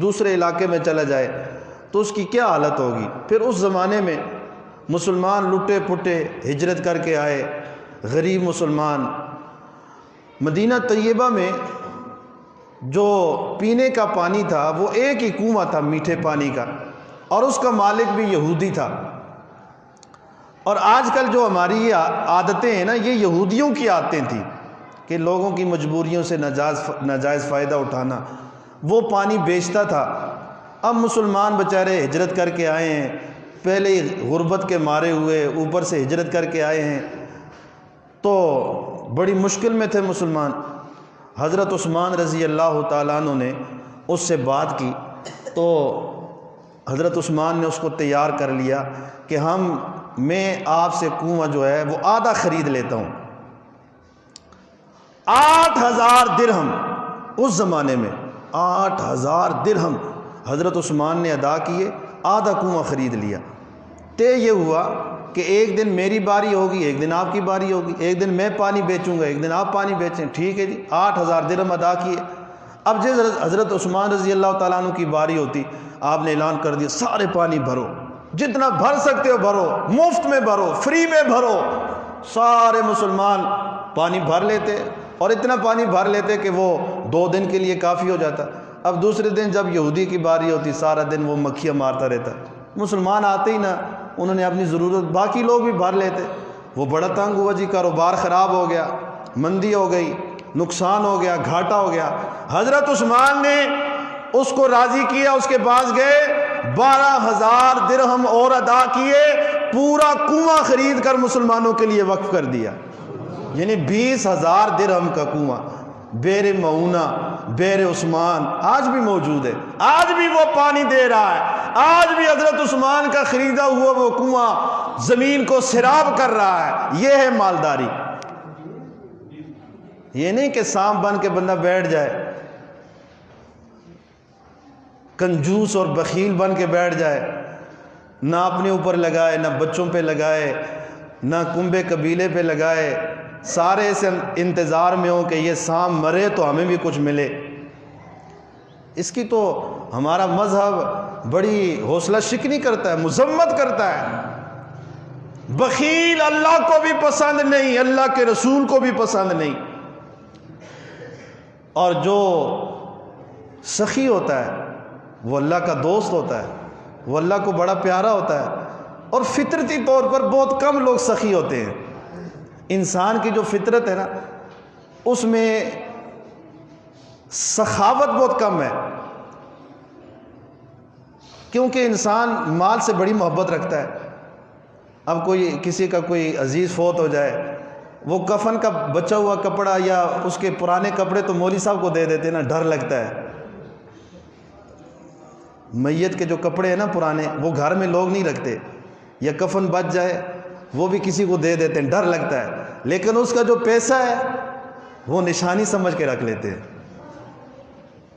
دوسرے علاقے میں چلا جائے تو اس کی کیا حالت ہوگی۔ پھر اس زمانے میں مسلمان لٹے پٹے ہجرت کر کے آئے، غریب مسلمان۔ مدینہ طیبہ میں جو پینے کا پانی تھا وہ ایک ہی کنواں تھا میٹھے پانی کا، اور اس کا مالک بھی یہودی تھا۔ اور آج کل جو ہماری یہ عادتیں ہیں نا، یہ یہودیوں کی عادتیں تھیں کہ لوگوں کی مجبوریوں سے ناجائز فائدہ اٹھانا۔ وہ پانی بیچتا تھا۔ اب مسلمان بیچارے ہجرت کر کے آئے ہیں، پہلے ہی غربت کے مارے ہوئے، اوپر سے ہجرت کر کے آئے ہیں، تو بڑی مشکل میں تھے مسلمان۔ حضرت عثمان رضی اللہ تعالیٰ عنہ نے اس سے بات کی تو حضرت عثمان نے اس کو تیار کر لیا کہ میں آپ سے کنواں جو ہے وہ آدھا خرید لیتا ہوں۔ 8,000 درہم، اس زمانے میں 8,000 درہم حضرت عثمان نے ادا کیے، آدھا کنواں خرید لیا۔ طے یہ ہوا کہ ایک دن میری باری ہوگی، ایک دن آپ کی باری ہوگی، ایک دن میں پانی بیچوں گا، ایک دن آپ پانی بیچیں۔ ٹھیک ہے جی، 8,000 درہم ادا کیے۔ اب جس حضرت عثمان رضی اللہ تعالیٰ عنہ کی باری ہوتی، آپ نے اعلان کر دیا سارے پانی بھرو، جتنا بھر سکتے ہو بھرو، مفت میں بھرو، فری میں بھرو۔ سارے مسلمان پانی بھر لیتے، اور اتنا پانی بھر لیتے کہ وہ 2 دن کے لیے کافی ہو جاتا۔ اب دوسرے دن جب یہودی کی باری ہوتی، سارا دن وہ مکھیاں مارتا رہتا۔ مسلمان آتے ہی نہ، انہوں نے اپنی ضرورت، باقی لوگ بھی بھر لیتے۔ وہ بڑا تنگ ہوا جی، کاروبار خراب ہو گیا، مندی ہو گئی، نقصان ہو گیا، گھاٹا ہو گیا۔ حضرت عثمان نے اس کو راضی کیا، اس کے پاس گئے، 12,000 درہم اور ادا کیے، پورا کنواں خرید کر مسلمانوں کے لیے وقف کر دیا۔ یعنی 20,000 درہم کا کنواں، بیر معونہ، بیر عثمان آج بھی موجود ہے، آج بھی وہ پانی دے رہا ہے، آج بھی حضرت عثمان کا خریدا ہوا وہ کنواں زمین کو سیراب کر رہا ہے۔ یہ ہے مالداری۔ یہ نہیں کہ سانپ بن کے بندہ بیٹھ جائے، کنجوس اور بخیل بن کے بیٹھ جائے، نہ اپنے اوپر لگائے، نہ بچوں پہ لگائے، نہ کنبے قبیلے پہ لگائے، سارے اس انتظار میں ہوں کہ یہ سانپ مرے تو ہمیں بھی کچھ ملے۔ اس کی تو ہمارا مذہب بڑی حوصلہ شکنی کرتا ہے، مذمت کرتا ہے۔ بخیل اللہ کو بھی پسند نہیں، اللہ کے رسول کو بھی پسند نہیں۔ اور جو سخی ہوتا ہے وہ اللہ کا دوست ہوتا ہے، وہ اللہ کو بڑا پیارا ہوتا ہے۔ اور فطرتی طور پر بہت کم لوگ سخی ہوتے ہیں۔ انسان کی جو فطرت ہے نا، اس میں سخاوت بہت کم ہے، کیونکہ انسان مال سے بڑی محبت رکھتا ہے۔ اب کسی کا کوئی عزیز فوت ہو جائے، وہ کفن کا بچا ہوا کپڑا یا اس کے پرانے کپڑے تو مولوی صاحب کو دے دیتے ہیں نا، ڈر لگتا ہے۔ میت کے جو کپڑے ہیں نا پرانے، وہ گھر میں لوگ نہیں رکھتے، یا کفن بچ جائے وہ بھی کسی کو دے دیتے ہیں، ڈر لگتا ہے۔ لیکن اس کا جو پیسہ ہے وہ نشانی سمجھ کے رکھ لیتے ہیں۔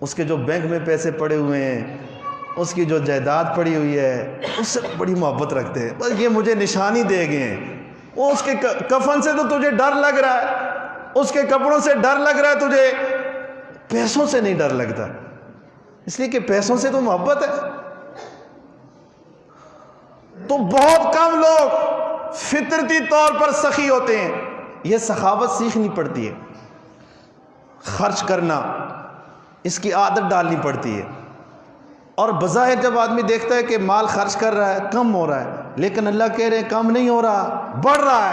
اس کے جو بینک میں پیسے پڑے ہوئے ہیں، اس کی جو جائیداد پڑی ہوئی ہے، اس سے بڑی محبت رکھتے ہیں۔ بس یہ مجھے نشانی دے گئے ہیں۔ وہ اس کے کفن سے تو تجھے ڈر لگ رہا ہے، اس کے کپڑوں سے ڈر لگ رہا ہے، تجھے پیسوں سے نہیں ڈر لگتا، اس لیے کہ پیسوں سے تو محبت ہے۔ تو بہت کم لوگ فطرتی طور پر سخی ہوتے ہیں۔ یہ سخاوت سیکھنی پڑتی ہے، خرچ کرنا، اس کی عادت ڈالنی پڑتی ہے۔ اور بظاہر جب آدمی دیکھتا ہے کہ مال خرچ کر رہا ہے، کم ہو رہا ہے، لیکن اللہ کہہ رہے ہیں کم نہیں ہو رہا، بڑھ رہا ہے۔